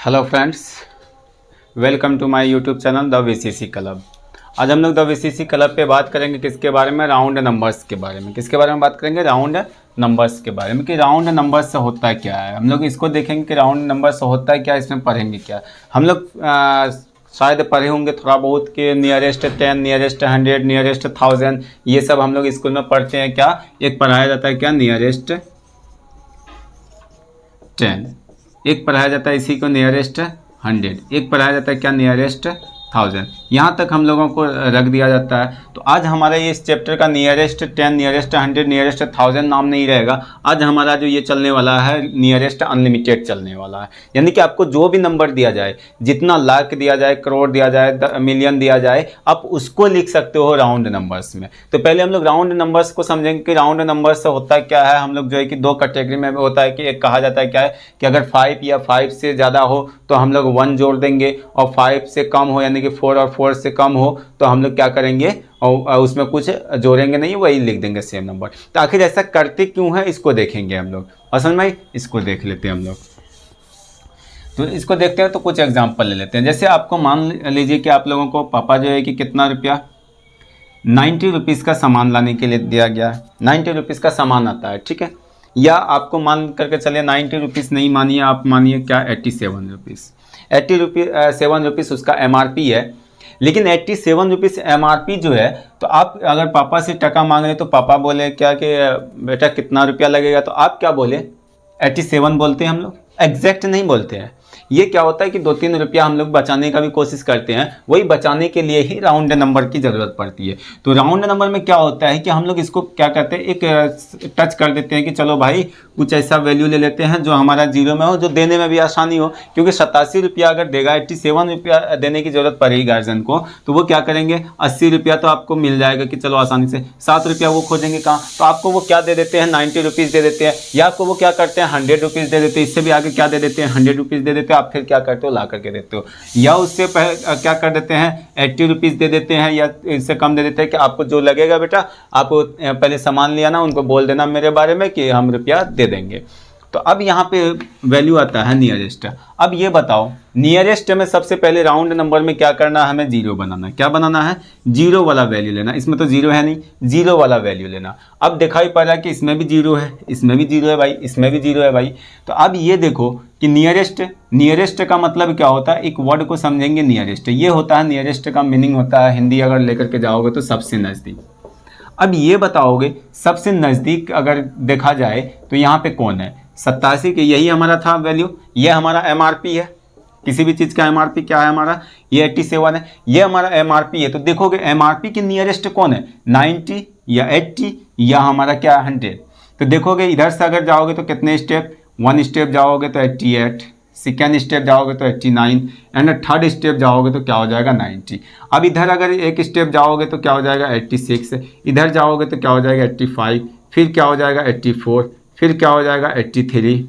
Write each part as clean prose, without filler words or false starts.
Hello friends, welcome to my YouTube channel the VCC club. आज हम लोग the VCC club पे बात करेंगे किसके बारे में, राउंड नंबर्स के बारे में। किसके बारे में बात करेंगे? राउंड नंबर्स के बारे में कि राउंड नंबर्स से होता क्या है। हम लोग इसको देखेंगे कि राउंड नंबर से होता है क्या, इसमें पढ़ेंगे क्या। हम लोग शायद पढ़े होंगे थोड़ा बहुत कि नियरेस्ट 10, नियरेस्ट 100, नियरेस्ट 1000, ये सब हम लोग स्कूल में पढ़ते हैं। क्या एक पढ़ाया जाता है क्या? नियरेस्ट 10। एक पढ़ाया जाता है इसी को नियरेस्ट 100। एक पढ़ाया जाता है क्या? नियरेस्ट 1000। यहाँ तक हम लोगों को रख दिया जाता है। तो आज हमारा ये इस चैप्टर का नियरेस्ट 10, नियरेस्ट 100, नियरेस्ट 1000 नाम नहीं रहेगा। आज हमारा जो ये चलने वाला है नियरेस्ट अनलिमिटेड चलने वाला है। यानी कि आपको जो भी नंबर दिया जाए, जितना लाख दिया जाए, करोड़ दिया जाए, मिलियन दिया जाए, आप उसको लिख सकते हो राउंड नंबर्स में। तो पहले हम लोग राउंड नंबर्स को समझेंगे कि राउंड नंबर से होता क्या है। हम लोग जो है कि दो कैटेगरी में होता है कि एक कहा जाता है क्या है कि अगर 5 या 5 से ज़्यादा हो तो हम लोग 1 जोड़ देंगे, और 5 से कम हो यानी कि 4 और 4 से कम हो तो हम लोग क्या करेंगे और उसमें कुछ जोड़ेंगे नहीं, वही लिख देंगे सेम नंबर। तो आखिर ऐसा करते क्यों है इसको देखेंगे हम लोग। असल में इसको देख लेते हैं हम लोग। तो इसको देखते हैं तो कुछ एग्जांपल ले लेते हैं। जैसे आपको मान लीजिए कि आप लोगों को पापा जो है कि कितना रुपया 90 रुपीज़ का सामान लाने के लिए दिया गया है। 90 रुपीज़ का सामान आता है, ठीक है। या आपको मान करके चलिए 90 रुपीज़ नहीं मानिए, आप मानिए क्या 87 रुपीज़। 87 रुपीज़ उसका MRP है। लेकिन 87 रुपीज़ MRP जो है, तो आप अगर पापा से टका मांग रहे तो पापा बोले क्या कि बेटा कितना रुपया लगेगा, तो आप क्या बोले? 87 बोलते हैं हम लोग, एग्जैक्ट नहीं बोलते हैं। ये क्या होता है कि 2-3 रुपया हम लोग बचाने का भी कोशिश करते हैं। वही बचाने के लिए ही राउंड नंबर की ज़रूरत पड़ती है। तो राउंड नंबर में क्या होता है कि हम लोग इसको क्या करते हैं, एक टच कर देते हैं कि चलो भाई कुछ ऐसा वैल्यू ले लेते हैं जो हमारा जीरो में हो, जो देने में भी आसानी हो। क्योंकि 87 रुपया अगर देगा, 87 रुपया देने की ज़रूरत पड़ेगी गार्जियन को, तो वो क्या करेंगे, 80 रुपया तो आपको मिल जाएगा कि चलो आसानी से। 7 रुपया वो खोजेंगे कहाँ, तो आपको वो क्या दे देते हैं, 90 रुपीज़ दे देते हैं। या आपको वो क्या करते हैं, 100 रुपीज़ दे देते हैं। इससे भी आगे क्या दे देते हैं, 100 रुपीज़ दे देते हैं। आप फिर क्या करते हो, ला करके देते हो। या उससे पहले क्या कर देते हैं, 80 रुपीज़ दे देते हैं, या इससे कम दे देते हैं कि आपको जो लगेगा बेटा, आप पहले सामान लिया ना, उनको बोल देना मेरे बारे में कि हम रुपया दे देंगे। तो अब यहाँ पे वैल्यू आता है नियरेस्ट। अब ये बताओ, नियरेस्ट में सबसे पहले राउंड नंबर में क्या करना है, हमें जीरो बनाना है। क्या बनाना है? जीरो वाला वैल्यू लेना। इसमें तो जीरो है नहीं, जीरो वाला वैल्यू लेना। अब दिखाई पड़ रहा है कि इसमें भी जीरो है, इसमें भी जीरो है भाई, इसमें भी जीरो है भाई। तो अब ये देखो कि नियरेस्ट का मतलब क्या होता है, एक वर्ड को समझेंगे। नियरेस्ट ये होता है, नियरेस्ट का मीनिंग होता है, हिंदी अगर लेकर के जाओगे तो सबसे नज़दीक। अब ये बताओगे सबसे नज़दीक अगर देखा जाए तो यहाँ पे कौन है, 87 के, यही हमारा था वैल्यू। ये हमारा MRP है। किसी भी चीज़ का MRP क्या है हमारा, ये 87 है, ये हमारा MRP है। तो देखोगे MRP के नियरेस्ट कौन है, 90 या 80 या हमारा क्या 100। तो देखोगे इधर से अगर जाओगे तो कितने स्टेप, 1 स्टेप जाओगे तो 88, सेकेंड स्टेप जाओगे तो 89, एंड थर्ड स्टेप जाओगे तो क्या हो जाएगा 90। अब इधर अगर एक स्टेप जाओगे तो क्या हो जाएगा 86, इधर जाओगे तो क्या हो जाएगा 85, फिर क्या हो जाएगा 84, फिर क्या हो जाएगा 83,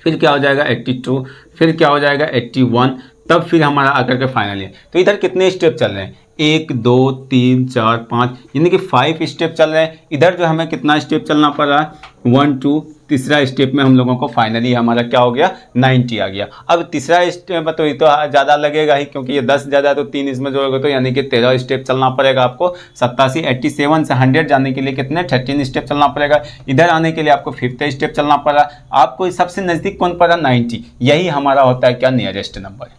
फिर क्या हो जाएगा 82, फिर क्या हो जाएगा 81, तब फिर हमारा आकर के फाइनल है। तो इधर कितने स्टेप चल रहे हैं, 1 2 3 4 5, यानी कि 5 स्टेप चल रहे हैं। इधर जो हमें कितना स्टेप चलना पड़ रहा है, 1 2, तीसरा स्टेप में हम लोगों को फाइनली हमारा क्या हो गया, 90 आ गया। अब तीसरा स्टेप तो ये तो ज़्यादा लगेगा ही, क्योंकि ये 10 ज़्यादा तो 3 इसमें जोड़ोगे तो यानी कि 13 स्टेप चलना पड़ेगा आपको। 87 से 100 जाने के लिए कितने 13 स्टेप चलना पड़ेगा। इधर आने के लिए आपको 5th स्टेप चलना पड़ा। आपको सबसे नज़दीक कौन पड़ा, 90। यही हमारा होता है क्या, नियरेस्ट नंबर।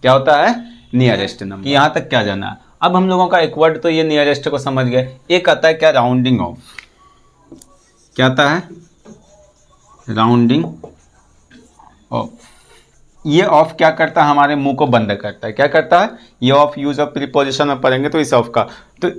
क्या होता है, नियरेस्ट नंबर। यहाँ तक क्या जाना है। अब हम लोगों का एक वर्ड तो ये नियरेस्ट को समझ गए। एक आता है क्या, राउंडिंग ऑफ। क्या आता है, राउंडिंग ऑफ। ये ऑफ क्या करता है, हमारे मुंह को बंद करता है। क्या करता है, ये ऑफ यूज ऑफ प्रीपोजिशन में पढ़ेंगे तो इस ऑफ का, तो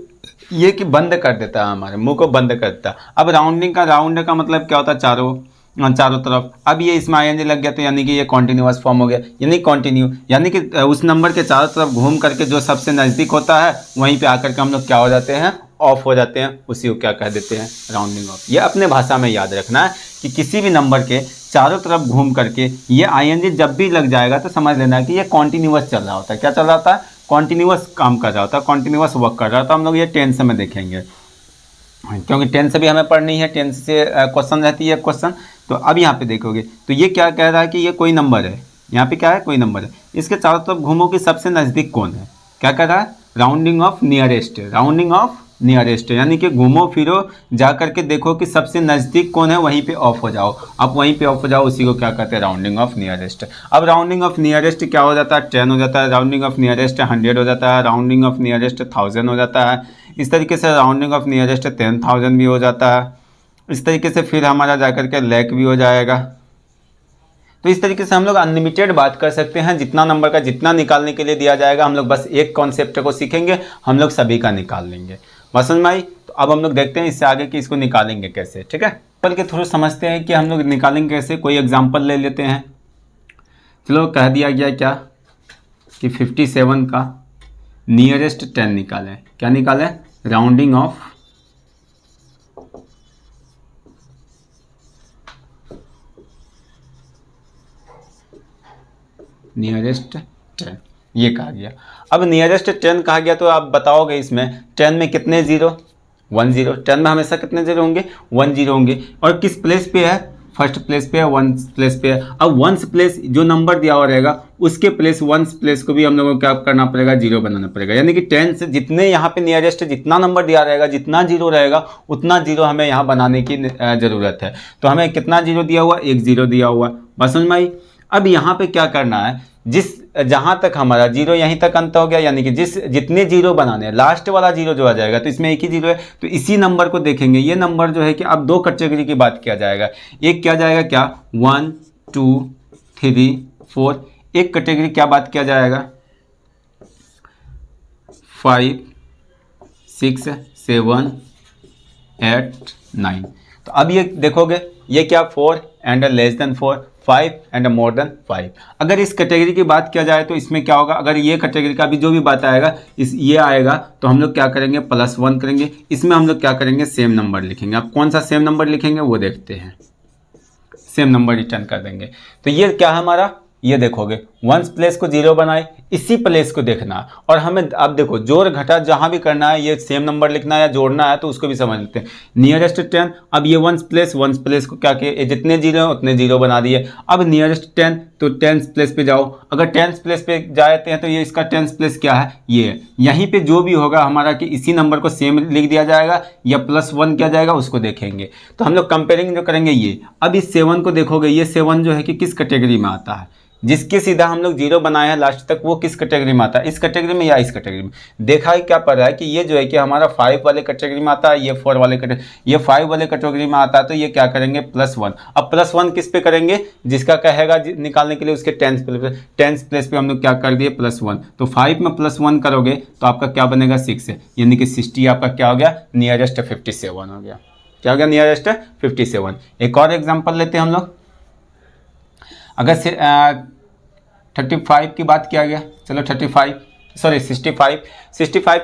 ये कि बंद कर देता है, हमारे मुंह को बंद कर देता है। अब राउंडिंग का, राउंड का मतलब क्या होता है, चारों तरफ। अब ये इसमें ING लग गया तो यानी कि ये कॉन्टिन्यूअस फॉर्म हो गया, यानी कंटिन्यू, यानी कि उस नंबर के चारों तरफ घूम करके जो सबसे नज़दीक होता है वहीं पे आकर के हम लोग क्या हो जाते हैं, ऑफ हो जाते हैं। उसी को क्या कह देते हैं, राउंडिंग ऑफ। ये अपने भाषा में याद रखना है कि किसी भी नंबर के चारों तरफ घूम करके ये ING जब भी लग जाएगा तो समझ लेना कि ये कॉन्टिन्यूअस चल रहा होता है। क्या चल रहा होता है, कॉन्टिन्यूअस काम कर रहा होता है, कॉन्टिन्यूअस वर्क कर रहा होता है। हम लोग ये टेंस में देखेंगे, क्योंकि टेंस भी हमें पढ़नी है, टेंस से क्वेश्चन रहती है क्वेश्चन। तो अब यहाँ पे देखोगे तो ये क्या कह रहा है कि ये कोई नंबर है, यहाँ पे क्या है, कोई नंबर है, इसके चारों तरफ घूमो कि सबसे नज़दीक कौन है। क्या कर रहा है, rounding off nearest, rounding off nearest, यानी कि घूमो फिरो जा करके देखो कि सबसे नज़दीक कौन है, वहीं पे ऑफ हो जाओ। आप वहीं पे ऑफ हो जाओ, उसी को क्या कहते हैं, राउंडिंग ऑफ नियरेस्ट। अब राउंडिंग ऑफ नियरेस्ट क्या हो जाता है, 10 हो जाता है, राउंडिंग ऑफ नियरेस्ट 100 हो जाता है, राउंडिंग ऑफ नियरेस्ट 1000 हो जाता है। इस तरीके से राउंडिंग ऑफ नियरेस्ट 10,000 भी हो जाता है। इस तरीके से फिर हमारा जाकर के लैक भी हो जाएगा। तो इस तरीके से हम लोग अनलिमिटेड बात कर सकते हैं, जितना नंबर का जितना निकालने के लिए दिया जाएगा, हम लोग बस एक कॉन्सेप्ट को सीखेंगे, हम लोग सभी का निकाल लेंगे। बात समझ में आई? तो अब हम लोग देखते हैं इससे आगे कि इसको निकालेंगे कैसे। ठीक है, एग्जाम्पल के थ्रू समझते हैं कि हम लोग निकालेंगे कैसे। कोई एग्जाम्पल ले लेते हैं। चलो, कह दिया गया क्या कि 57 का नियरेस्ट 10 निकालें। क्या निकालें, राउंडिंग ऑफ नियरेस्ट 10, ये कहा गया। अब नियरेस्ट 10 कहा गया तो आप बताओगे इसमें 10 में कितने जीरो, 1 0। 10 में हमेशा कितने जीरो होंगे, 1 0 होंगे। और किस प्लेस पे है, फर्स्ट प्लेस पे है, 1 प्लेस पे है। अब 1 प्लेस जो नंबर दिया हुआ रहेगा उसके प्लेस 1 प्लेस को भी हम लोगों को क्या करना पड़ेगा, 0 बनाना पड़ेगा। यानी कि 10 से जितने यहाँ पे नियरेस्ट जितना नंबर दिया रहेगा, जितना जीरो रहेगा उतना जीरो हमें यहाँ बनाने की ज़रूरत है। तो हमें कितना जीरो दिया हुआ, 1 0 दिया हुआ। बस समझ में आई? अब यहाँ पे क्या करना है, जहां तक हमारा जीरो यहीं तक अंत हो गया, यानी कि जितने जीरो बनाने हैं, लास्ट वाला जीरो जो आ जाएगा, तो इसमें एक ही जीरो है, तो इसी नंबर को देखेंगे। ये नंबर जो है कि अब 2 कैटेगरी की बात किया जाएगा। एक क्या जाएगा, क्या 1 2 3 4। एक कैटेगरी क्या बात किया जाएगा, 5 6 7 8 9। तो अब ये देखोगे, ये क्या 4 and less than 4, 5 and more than 5। अगर इस कैटेगरी की बात किया जाए तो इसमें क्या होगा, अगर ये कैटेगरी का भी जो भी बात आएगा ये आएगा तो हम लोग क्या करेंगे, +1 करेंगे। इसमें हम लोग क्या करेंगे, सेम नंबर लिखेंगे। अब कौन सा सेम नंबर लिखेंगे वो देखते हैं, सेम नंबर रिटर्न कर देंगे। तो ये क्या है हमारा, ये देखोगे 1 प्लेस को 0 बनाए, इसी प्लेस को देखना। और हमें अब देखो जोड़ घटा जहां भी करना है, ये सेम नंबर लिखना है या जोड़ना है, तो उसको भी समझ लेते हैं। नियरेस्ट 10, अब ये 1 प्लेस को क्या किए, जितने जीरो हैं उतने जीरो बना दिए। अब नियरेस्ट 10, तो 10 प्लेस पे जाओ। अगर 10 प्लेस पे जाते हैं तो ये इसका 10 प्लेस क्या है, ये यहीं पे जो भी होगा हमारा कि इसी नंबर को सेम लिख दिया जाएगा या +1 किया जाएगा, उसको देखेंगे। तो हम लोग कंपेयरिंग जो करेंगे ये। अब इस 7 को देखोगे, ये 7 जो है कि किस कैटेगरी में आता है, जिसके सीधा हम लोग 0 बनाए हैं लास्ट तक, वो किस कैटेगरी में आता है, इस कैटेगरी में या इस कैटेगरी में। देखा है क्या पड़ रहा है कि ये जो है कि हमारा 5 वाले कैटेगरी में आता है, ये 4 वाले कैटेगरी, ये 5 वाले कैटेगरी में आता है। तो ये क्या करेंगे, +1। अब +1 किस पे करेंगे, जिसका कहेगा निकालने के लिए उसके 10 प्लेस पे हम लोग क्या कर दिए, +1। तो 5 में +1 करोगे तो आपका क्या बनेगा, 6 है, यानी कि 60 आपका क्या हो गया, नियरेस्ट 57 हो गया। क्या हो गया, नियरेस्ट 57। एक और एग्जाम्पल लेते हैं हम लोग। अगर 35 की बात किया गया, चलो 65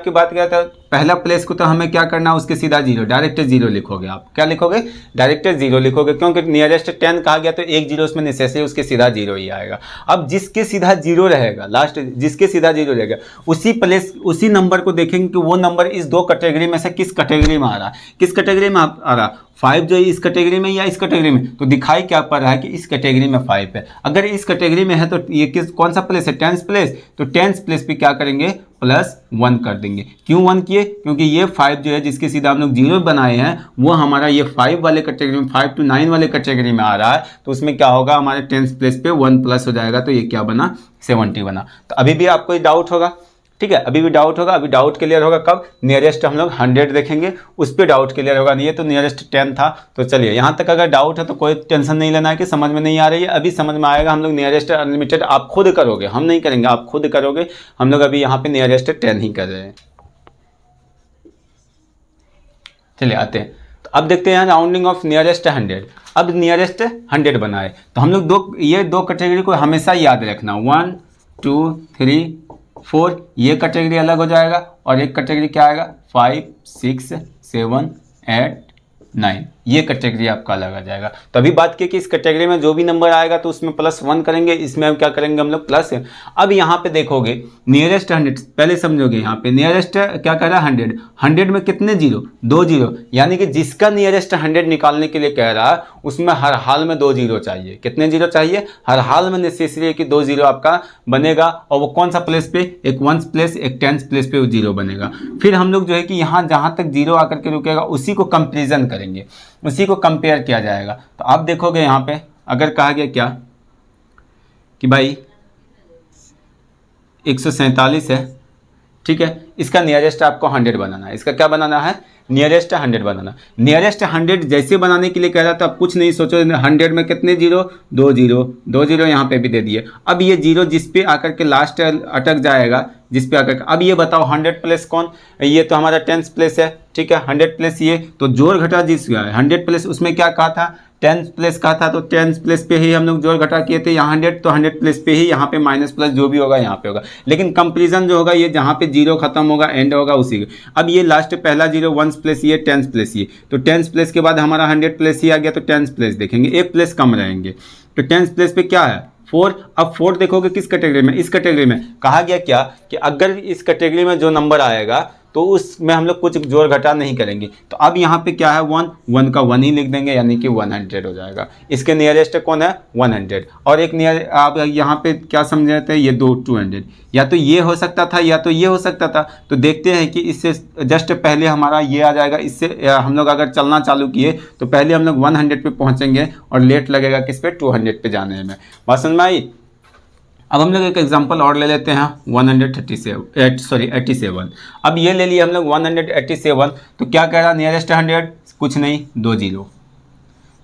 की बात किया तो पहला प्लेस को तो हमें क्या करना है, उसके सीधा 0, डायरेक्ट 0 लिखोगे। आप क्या लिखोगे, डायरेक्ट 0 लिखोगे, क्योंकि नियरेस्ट 10 कहा गया तो एक 0 उसमें नेसेसरी, उसके सीधा 0 ही आएगा। अब जिसके सीधा 0 रहेगा, लास्ट जिसके सीधा 0 रहेगा, उसी नंबर को देखेंगे कि वो नंबर इस 2 कैटेगरी में से किस कैटेगरी में आ रहा है, किस कैटेगरी में आ रहा। 5 जो है इस कैटेगरी में या इस कैटेगरी में, तो दिखाई क्या पड़ रहा है कि इस कैटेगरी में 5 है। अगर इस कैटेगरी में है तो ये कौन सा प्लेस है, 10th प्लेस। तो 10th प्लेस पे क्या करेंगे, +1 कर देंगे। क्यों 1 किए, क्योंकि ये 5 जो है जिसके सीधा हम लोग 0 बनाए हैं, वो हमारा ये 5 वाले कैटेगरी में, 5 to 9 वाले कैटेगरी में आ रहा है। तो उसमें क्या होगा, हमारे 10th प्लेस पे 1 प्लस हो जाएगा, तो ये क्या बना, 70 बना। तो अभी भी आपको ये डाउट होगा, ठीक है, अभी भी डाउट होगा। अभी डाउट क्लियर होगा कब, नियरेस्ट हम लोग 100 देखेंगे, उस पर डाउट क्लियर होगा। ये तो नियरेस्ट 10 था। तो चलिए यहाँ तक अगर डाउट है तो कोई टेंशन नहीं लेना है कि समझ में नहीं आ रही है, अभी समझ में आएगा। हम लोग नियरेस्ट अनलिमिटेड आप खुद करोगे, हम नहीं करेंगे, आप खुद करोगे। हम लोग अभी यहाँ पे नियरेस्ट 10 ही कर रहे हैं। चलिए आते हैं, तो अब देखते हैं राउंडिंग ऑफ नियरेस्ट 100। अब नियरेस्ट 100 बनाए तो हम लोग ये दो कैटेगरी को हमेशा याद रखना, 1 2 3 4, ये कैटेगरी अलग हो जाएगा और एक कैटेगरी क्या आएगा, 5 6 7 8 9, ये कैटेगरी आपका अलग आ जाएगा। तो अभी बात की कि इस कैटेगरी में जो भी नंबर आएगा तो उसमें +1 करेंगे, इसमें क्या करेंगे हम लोग प्लस। अब यहाँ पे देखोगे नियरेस्ट 100, पहले समझोगे यहाँ पे नियरेस्ट क्या कह रहा है 100, 100 में कितने जीरो, 2 जीरो, यानी कि जिसका नियरेस्ट 100 निकालने के लिए कह रहा है उसमें हर हाल में 2 जीरो चाहिए। कितने जीरो चाहिए? हर हाल में नेसेसरी है कि 2 जीरो आपका बनेगा। और वो कौन सा प्लेस पे? एक 1s प्लेस, एक 10s प्लेस पे वो जीरो बनेगा। फिर हम लोग जो है कि यहाँ जहाँ तक जीरो आकर के रुकेगा उसी को कंपेरिजन करेंगे, उसी को कंपेयर किया जाएगा। तो आप देखोगे यहाँ पे अगर कहा गया क्या कि भाई 147 है, ठीक है, इसका नियरेस्ट आपको 100 बनाना है। इसका क्या बनाना है? नियरेस्ट 100 बनाना। नियरेस्ट 100 जैसे बनाने के लिए कह रहा था, आप कुछ नहीं सोचो, 100 में कितने जीरो, 2 जीरो, 2 जीरो यहाँ पे भी दे दिए। अब ये जीरो जिस पे आकर के लास्ट अटक जाएगा, जिस पे आकर, अब ये बताओ 100 प्लस कौन? ये तो हमारा 10s प्लेस है, ठीक है, 100 प्लस ये, तो जोड़ घटा जिस 100 प्लस उसमें क्या कहा था? 10s प्लस कहा था, तो 10s प्लस पे ही हम लोग जोड़ घटा किए थे यहाँ 100, तो 100 प्लस पे ही यहाँ पे माइनस प्लस जो भी होगा यहाँ पे होगा। लेकिन कंपेरिजन जो होगा ये जहाँ पे जीरो खत्म होगा एंड होगा उसी का। अब ये लास्ट पहला जीरो 1s प्लस ये 10s प्लस ये, तो 10s प्लस के बाद हमारा 100 प्लस ही आ गया, तो 10s प्लस देखेंगे, एक प्लस कम रहेंगे। तो 10s प्लस पे क्या है? 4। अब 4 देखोगे किस कैटेगरी में? इस कैटेगरी में कहा गया क्या कि अगर इस कैटेगरी में जो नंबर आएगा तो उसमें हम लोग कुछ जोड़ घटा नहीं करेंगे। तो अब यहाँ पे क्या है? 1 का 1 ही लिख देंगे, यानी कि 100 हो जाएगा। इसके नियरेस्ट कौन है? 100। और एक नियर आप यहाँ पे क्या समझ रहे थे? ये 200, या तो ये हो सकता था या तो ये हो सकता था। तो देखते हैं कि इससे जस्ट पहले हमारा ये आ जाएगा। इससे हम लोग अगर चलना चालू किए तो पहले हम लोग 100 पे पहुँचेंगे और लेट लगेगा किस पे? 200 पे जाने में। बात समझ में आई? अब हम लोग एक एग्जांपल और ले लेते हैं 87। अब ये ले लिए हम लोग 187। तो क्या कह रहा? नियरेस्ट 100 कुछ नहीं, 2 जीरो,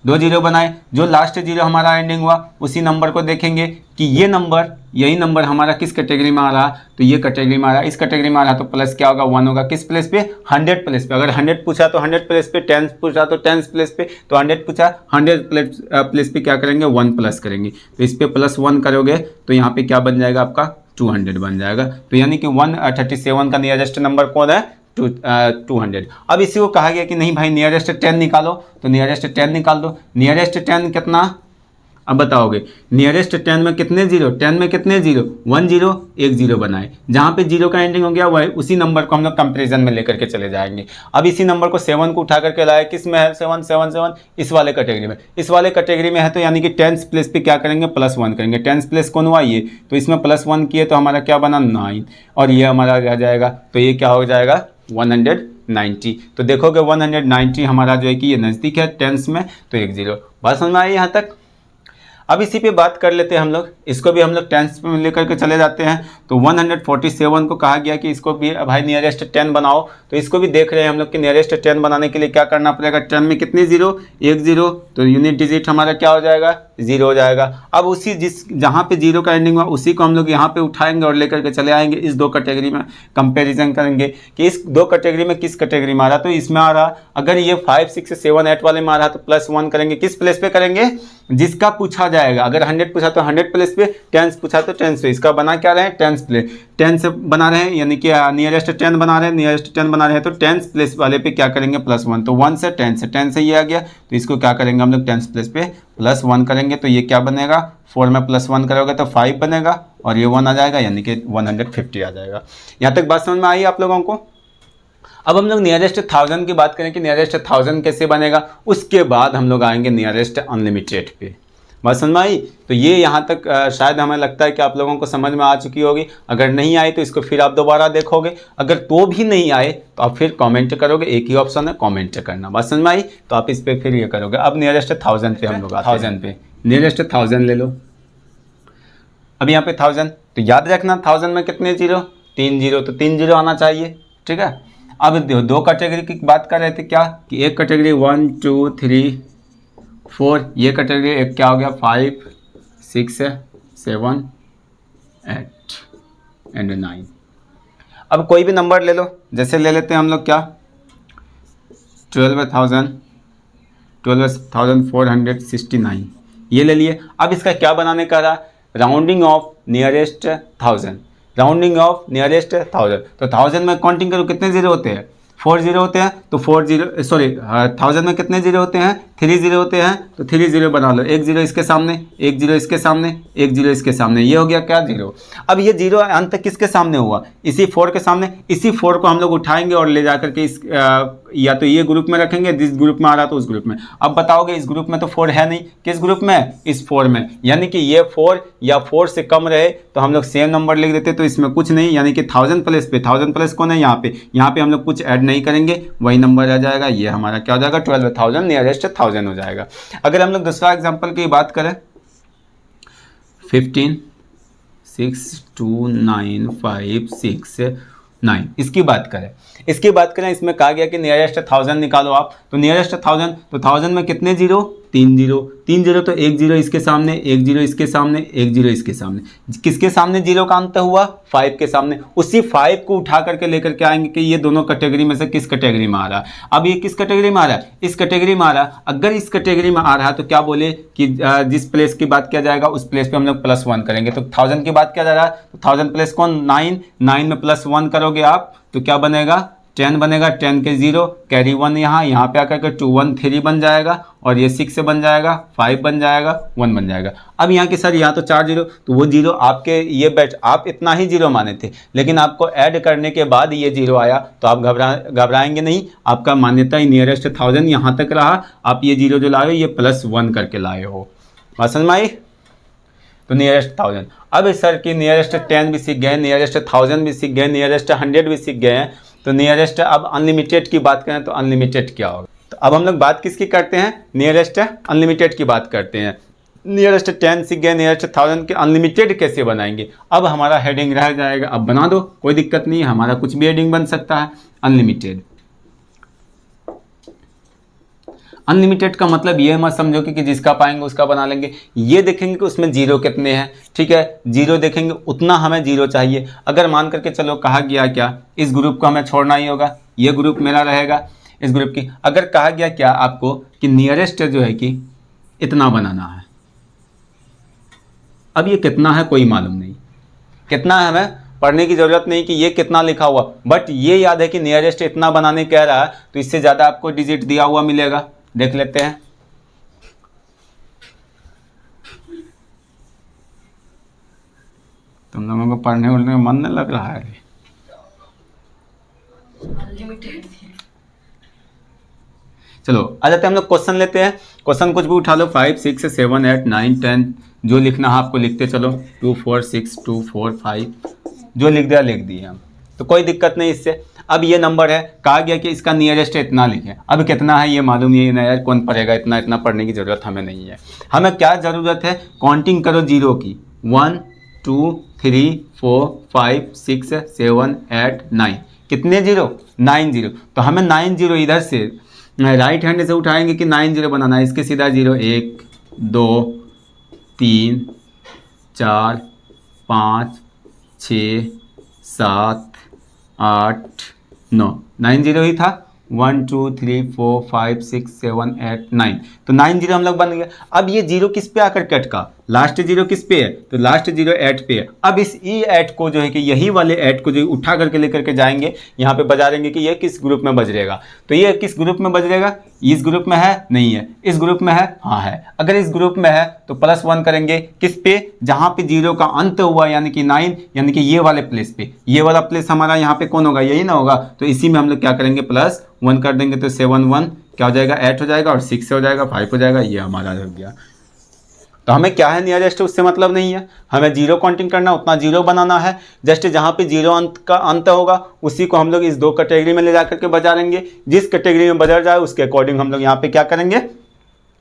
2 जीरो बनाए। जो लास्ट जीरो हमारा एंडिंग हुआ उसी नंबर को देखेंगे कि ये नंबर, यही नंबर हमारा किस कैटेगरी में आ रहा? तो ये कैटेगरी में आ रहा है। इस कैटेगरी में आ रहा तो प्लस क्या होगा? 1 होगा। किस प्लेस पे? 100 प्लेस पे। अगर 100 पूछा तो 100 प्लेस पे, 10 पूछा तो 10 प्लेस पे, तो 100 पूछा 100 प्लेस पे क्या करेंगे? 1 प्लस करेंगे। तो इस पे +1 करोगे तो यहाँ पे क्या बन जाएगा आपका? 200 बन जाएगा। तो यानी कि 137 का नियरेस्ट नंबर कौन है? 200। अब इसी को कहा गया कि नहीं भाई नियरेस्ट 10 निकालो, तो नियरेस्ट 10 निकाल दो। नियरेस्ट 10 कितना? अब बताओगे नियरेस्ट 10 में कितने जीरो? 10 में कितने जीरो? 1 जीरो, 1 जीरो बनाए। जहाँ पे जीरो का एंडिंग हो गया वही उसी नंबर को हम लोग कंपेरिजन में लेकर के चले जाएंगे। अब इसी नंबर को 7 को उठा करके लाए, किस में है? 7 7 7 इस वाले कैटेगरी में। इस वाले कैटेगरी में है तो यानी कि 10s प्लेस पे क्या करेंगे? +1 करेंगे। 10s प्लेस कौन हुआ? ये, तो इसमें +1 किए तो हमारा क्या बना? 9, और ये हमारा आ जाएगा। तो ये क्या हो जाएगा? 190। तो देखोगे 190 हमारा जो है कि ये नज़दीक है 10s में, तो 1 जीरो। बात समझ में आई यहाँ तक? अब इसी पे बात कर लेते हैं हम लोग, इसको भी हम लोग 10s पे लेकर के चले जाते हैं। तो 147 को कहा गया कि इसको भी भाई नियरेस्ट 10 बनाओ। तो इसको भी देख रहे हैं हम लोग कि नियरेस्ट 10 बनाने के लिए क्या करना पड़ेगा? 10 में कितने जीरो? 1 जीरो, तो यूनिट डिजिट हमारा क्या हो जाएगा? 0 हो जाएगा। अब उसी जहाँ पे जीरो का एंडिंग हुआ उसी को हम लोग यहाँ पे उठाएंगे और लेकर के चले आएंगे। इस 2 कैटेगरी में कंपेरिजन करेंगे कि इस 2 कैटेगरी में किस कैटेगरी में आ रहा। तो इसमें आ रहा, अगर ये 5 6 7 8 वाले में आ रहा तो +1 करेंगे। किस प्लेस पे करेंगे? जिसका पूछा जाएगा। अगर 100 पूछा तो 100 प्लेस पे, 10s पूछा तो 10s पे। इसका बना क्या रहे हैं? 10s प्लेस, 10 से बना रहे हैं, यानी कि नियरेस्ट 10 बना रहे हैं, नियरेस्ट 10 बना रहे हैं। तो 10s प्लेस वाले पे क्या करेंगे? +1। तो 1 से 10 से ये आ गया, तो इसको क्या करेंगे हम लोग? 10s प्लेस पे +1 करेंगे। तो ये क्या बनेगा? 4 में +1 करोगे तो 5 बनेगा, और ये 1 आ जाएगा, यानी कि 150 आ जाएगा। यहाँ तक बात समझ में आई आप लोगों को? अब हम लोग नियरेस्ट 1000 की बात करें कि नियरेस्ट 1000 कैसे बनेगा। उसके बाद हम लोग आएंगे नियरेस्ट अनलिमिटेड पे। बात समझ में आई? तो ये यहाँ तक शायद हमें लगता है कि आप लोगों को समझ में आ चुकी होगी। अगर नहीं आई तो इसको फिर आप दोबारा देखोगे। अगर तो भी नहीं आए तो आप फिर कमेंट करोगे, एक ही ऑप्शन है कमेंट करना। बात समझ में आई? तो आप इस पर फिर ये करोगे। अब नियरेस्ट 1000 पे हम लोग 1000 पे नियरेस्ट 1000 ले लो। अब यहाँ पे 1000, तो याद रखना 1000 में कितने जीरो? 3 जीरो, तो 3 जीरो आना चाहिए, ठीक है। अब 2 कैटेगरी की बात कर रहे थे क्या कि एक कैटेगरी 1 2 3 4, ये कैटेगरी एक क्या हो गया? 5 6 7 8 एंड 9। अब कोई भी नंबर ले लो, जैसे ले लेते हैं हम लोग क्या 12,469 ये ले लिए। अब इसका क्या बनाने का रहा? Rounding off nearest 1000, rounding off nearest 1000। तो 1000 में काउंटिंग करो कितने जीरो होते हैं? 4 जीरो होते हैं तो 1000 में कितने जीरो होते हैं, 3 जीरो होते हैं, तो 3 जीरो बना लो, एक जीरो इसके सामने, एक जीरो इसके सामने, एक जीरो इसके सामने, ये हो गया क्या, जीरो। अब ये जीरो अंत किसके सामने हुआ, इसी 4 के सामने। इसी 4 को हम लोग उठाएंगे और ले जाकर के इस या तो ये ग्रुप में रखेंगे, जिस ग्रुप में आ रहा तो उस ग्रुप में। अब बताओगे इस ग्रुप में तो 4 है नहीं, किस ग्रुप में, इस 4 में, यानी कि ये 4 या 4 से कम रहे तो हम लोग सेम नंबर लिख देते, तो इसमें कुछ नहीं, यानी कि 1000 प्लस पे 1000 प्लस कौन है यहाँ पे हम लोग कुछ ऐड नहीं करेंगे, वही नंबर आ जाएगा, ये हमारा क्या हो जाएगा 12,000, नियरेस्ट 1000 हो जाएगा। अगर हम लोग दूसरा एग्जाम्पल की बात करें 15 6 2 9 5 6 9 इसकी बात करें, इसमें कहा गया कि नियरेस्ट 1000 निकालो आप, तो नियरेस्ट 1000, तो 1000 में कितने जीरो, 3 जीरो, तो एक जीरो इसके सामने, एक जीरो इसके सामने, एक जीरो इसके सामने, किसके सामने जीरो का अंत हुआ, 5 के सामने। उसी 5 को उठा करके लेकर के आएंगे कि ये दोनों कैटेगरी में से किस कैटेगरी में आ रहा है। अब ये किस कैटेगरी में आ रहा है, इस कैटेगरी में आ रहा है। अगर इस कैटेगरी में आ रहा है तो क्या बोले कि जिस प्लेस की बात किया जाएगा उस प्लेस पे हम लोग +1 करेंगे। तो 1000 की बात किया जा रहा है तो 1000 प्लस कौन, 9 में +1 करोगे आप तो क्या बनेगा, 10 बनेगा, 10 के 0 कैरी 1, यहाँ पे आकर के 2 1 3 बन जाएगा, और ये 6 से बन जाएगा, 5 बन जाएगा, 1 बन जाएगा। अब यहाँ की सर यहाँ तो 4 जीरो, तो वो जीरो आपके ये आप इतना ही जीरो माने थे, लेकिन आपको ऐड करने के बाद ये जीरो आया तो आप घबराएंगे नहीं, आपका मान्यता ही नियरेस्ट 1000 यहाँ तक रहा। आप ये जीरो जो लाए हो ये +1 करके लाए हो, बात समझ में आई। तो नियरेस्ट 1000। अब सर की नियरेस्ट 10 भी सीख गए, नियरेस्ट 1000 भी सीख गए, नियरेस्ट 100 भी सीख गए हैं, तो नियरेस्ट अब अनलिमिटेड की बात करें तो अनलिमिटेड क्या होगा। तो अब हम लोग बात किसकी करते हैं, नियरेस्ट अनलिमिटेड की बात करते हैं। नियरेस्ट 10 सीख गए, नियरेस्ट 1000 के अनलिमिटेड कैसे बनाएंगे। अब हमारा हेडिंग रह जाएगा, अब बना दो कोई दिक्कत नहीं है, हमारा कुछ भी हेडिंग बन सकता है। अनलिमिटेड, अनलिमिटेड का मतलब ये मत समझो कि जिसका पाएंगे उसका बना लेंगे। ये देखेंगे कि उसमें जीरो कितने हैं, ठीक है, जीरो देखेंगे उतना हमें जीरो चाहिए। अगर मान करके चलो कहा गया क्या, इस ग्रुप को हमें छोड़ना ही होगा, ये ग्रुप मेरा रहेगा, इस ग्रुप की अगर कहा गया क्या आपको कि नियरेस्ट जो है कि इतना बनाना है। अब ये कितना है कोई मालूम नहीं, कितना है हमें पढ़ने की ज़रूरत नहीं कि ये कितना लिखा हुआ, बट ये याद है कि नियरेस्ट इतना बनाने कह रहा है, तो इससे ज़्यादा आपको डिजिट दिया हुआ मिलेगा। देख लेते हैं, तुम लोगों को पढ़ने उड़ने में मन नहीं लग रहा है। चलो आ जाते हैं हम लोग क्वेश्चन लेते हैं। क्वेश्चन कुछ भी उठा लो, 5 6 7 8 9 10 जो लिखना है आपको लिखते चलो, 2 4 6 2 4 5 जो लिख दिया लिख दिए हम, तो कोई दिक्कत नहीं इससे। अब ये नंबर है, कहा गया कि इसका नियरेस्ट इतना लिखें। अब कितना है ये मालूम नहीं है यार, कौन पढ़ेगा इतना, इतना पढ़ने की ज़रूरत हमें नहीं है। हमें क्या ज़रूरत है, काउंटिंग करो जीरो की, 1 2 3 4 5 6 7 8 9 कितने जीरो, 9 जीरो। तो हमें 9 जीरो इधर से राइट हैंड से उठाएंगे कि 9 जीरो बनाना है, इसके सीधा जीरो 1 2 3 4 5 6 7 8 9 जीरो ही था, 1 2 3 4 5 6 7 8 9, तो 9 जीरो हम लोग बन गए। अब ये जीरो किस पे आकर के अटका, लास्ट जीरो किस पे है, तो लास्ट जीरो 8 पे है। अब इस ई 8 को जो है कि यही वाले 8 को जो उठा करके लेकर के जाएंगे, यहाँ पे बजा देंगे कि ये किस ग्रुप में बजरेगा। तो ये किस ग्रुप में बजरेगा, इस ग्रुप में है नहीं है, इस ग्रुप में है हाँ है। अगर इस ग्रुप में है तो +1 करेंगे किस पे, जहाँ पे जीरो का अंत हुआ यानी कि 9, यानी कि ये वाले प्लेस पे। ये वाला प्लेस हमारा यहाँ पे कौन होगा, यही ना होगा, तो इसी में हम लोग क्या करेंगे +1 कर देंगे, तो 7 1 क्या हो जाएगा 8 हो जाएगा, और 6 हो जाएगा 5 हो जाएगा, ये हमारा हो गया। तो हमें क्या है नियरेस्ट उससे मतलब नहीं है, हमें जीरो काउंटिंग करना, उतना जीरो बनाना है। जस्ट जहाँ पे जीरो अंत का अंत होगा उसी को हम लोग इस दो कैटेगरी में ले जा करके बजा लेंगे। जिस कैटेगरी में बजा जाए उसके अकॉर्डिंग हम लोग यहाँ पे क्या करेंगे,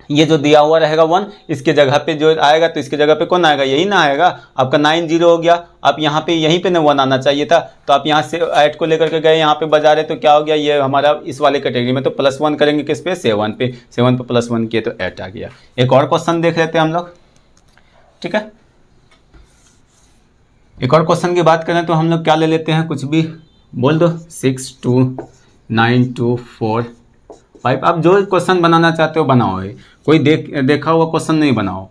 ये जो दिया हुआ रहेगा 1, इसके जगह पे जो आएगा तो इसके जगह पे कौन आएगा, यही ना आएगा। आपका 9 जीरो हो गया, आप यहाँ पे यहीं पे ना 1 आना चाहिए था, तो आप यहाँ से 8 को लेकर के गए, यहाँ पे बजा रहे तो क्या हो गया, ये हमारा इस वाले कैटेगरी में, तो +1 करेंगे किस पे, 7 पे, 7 पे +1 किए तो 8 आ गया। एक और क्वेश्चन देख लेते हैं हम लोग, ठीक है। एक और क्वेश्चन की बात करें तो हम लोग क्या ले लेते हैं, कुछ भी बोल दो, 6 2 9 2 4 5। आप जो क्वेश्चन बनाना चाहते हो बनाओ, कोई देखा हुआ क्वेश्चन नहीं बनाओ,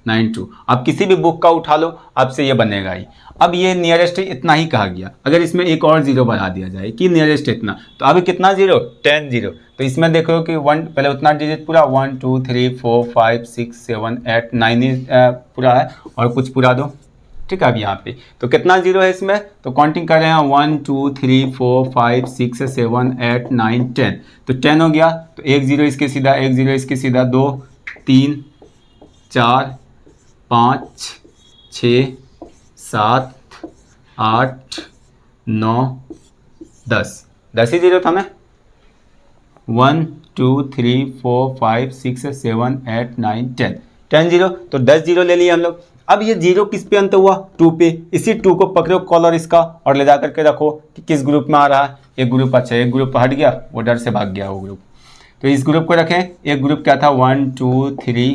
92। आप किसी भी बुक का उठा लो, आपसे ये बनेगा ही। अब ये नियरेस्ट इतना ही कहा गया, अगर इसमें एक और जीरो बढ़ा दिया जाए कि नियरेस्ट इतना, तो अभी कितना जीरो, 10 जीरो। तो इसमें देखो कि 1 पहले उतना डिजिट पूरा 1 2 3 4 5 6 7 8 9 ही पूरा है, और कुछ पूरा दो, ठीक है। अब यहाँ पे तो कितना जीरो है इसमें, तो काउंटिंग कर रहे हैं 1 2 3 4 5 6 7 8 9 10। तो 10 हो गया, तो एक जीरो इसके सीधा, एक जीरो इसके सीधा, 2 3 4 5 6 7 8 9 10, 10 ही जीरो था मैं, 1 2 3 4 5 6 7 8 9 10, 10 जीरो। तो 10 जीरो ले लिए हम लोग। अब ये जीरो किस पे अंत हुआ, 2 पे। इसी 2 को पकड़ो कॉलर इसका और ले जा करके रखो कि किस ग्रुप में आ रहा है। एक ग्रुप, अच्छा एक ग्रुप हट गया, वो डर से भाग गया वो ग्रुप। तो इस ग्रुप को रखें। एक ग्रुप क्या था, 1 2 3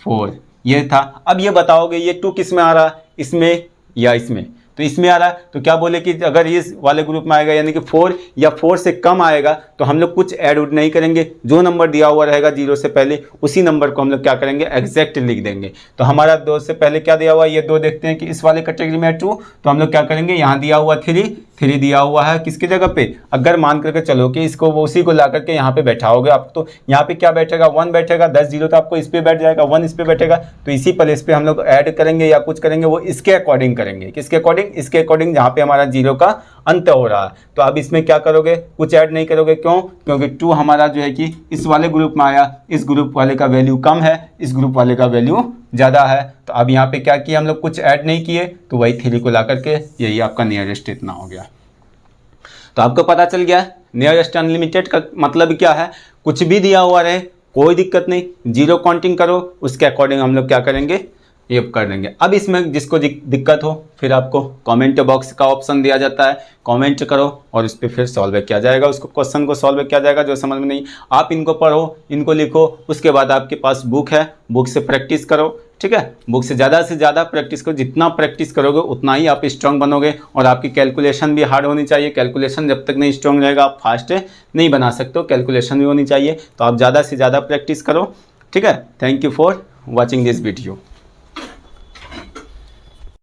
4 ये था। अब ये बताओगे ये 2 किस में आ रहा है, इसमें या इसमें। तो इसमें आ रहा है, तो क्या बोले कि अगर इस वाले ग्रुप में आएगा यानी कि 4 या 4 से कम आएगा तो हम लोग कुछ ऐड उड नहीं करेंगे, जो नंबर दिया हुआ रहेगा जीरो से पहले उसी नंबर को हम लोग क्या करेंगे, एग्जैक्ट लिख देंगे। तो हमारा 2 से पहले क्या दिया हुआ है, ये 2 देखते हैं कि इस वाले कैटेगरी में है 2, तो हम लोग क्या करेंगे, यहाँ दिया हुआ 3 दिया हुआ है किसकी जगह पे, अगर मान करके चलो कि इसको वो उसी को ला करके यहाँ पे बैठाओगे आप, तो यहाँ पे क्या बैठेगा, 1 बैठेगा, 10 जीरो तो आपको इस पे बैठ जाएगा, 1 इस पे बैठेगा, तो इसी प्लेस पे हम लोग ऐड करेंगे या कुछ करेंगे, वो इसके अकॉर्डिंग करेंगे। किसके अकॉर्डिंग, इसके अकॉर्डिंग जहाँ पे हमारा जीरो का अंत हो रहा है। तो अब इसमें क्या करोगे, कुछ ऐड नहीं करोगे, क्यों, क्योंकि 2 हमारा जो है कि इस वाले ग्रुप में आया, इस ग्रुप वाले का वैल्यू कम है, इस ग्रुप वाले का वैल्यू ज़्यादा है। तो अब यहाँ पे क्या किया हम लोग, कुछ ऐड नहीं किए, तो वही 3 को ला करके यही आपका नियरेस्ट इतना हो गया। तो आपको पता चल गया नियरेस्ट अनलिमिटेड का मतलब क्या है, कुछ भी दिया हुआ रहे कोई दिक्कत नहीं, जीरो काउंटिंग करो, उसके अकॉर्डिंग हम लोग क्या करेंगे, ये कर देंगे। अब इसमें जिसको दिक्कत हो फिर आपको कमेंट बॉक्स का ऑप्शन दिया जाता है, कमेंट करो और उस पर फिर सॉल्व किया जाएगा, उसको क्वेश्चन को सॉल्व किया जाएगा। जो समझ में नहीं, आप इनको पढ़ो, इनको लिखो, उसके बाद आपके पास बुक है, बुक से प्रैक्टिस करो, ठीक है। बुक से ज़्यादा प्रैक्टिस करो, जितना प्रैक्टिस करोगे उतना ही आप स्ट्रांग बनोगे। और आपकी कैलकुलेशन भी हार्ड होनी चाहिए, कैलकुलेशन जब तक नहीं स्ट्रांग रहेगा आप फास्ट नहीं बना सकते हो, कैलकुलेशन भी होनी चाहिए। तो आप ज़्यादा से ज़्यादा प्रैक्टिस करो, ठीक है। Thank you for watching this video.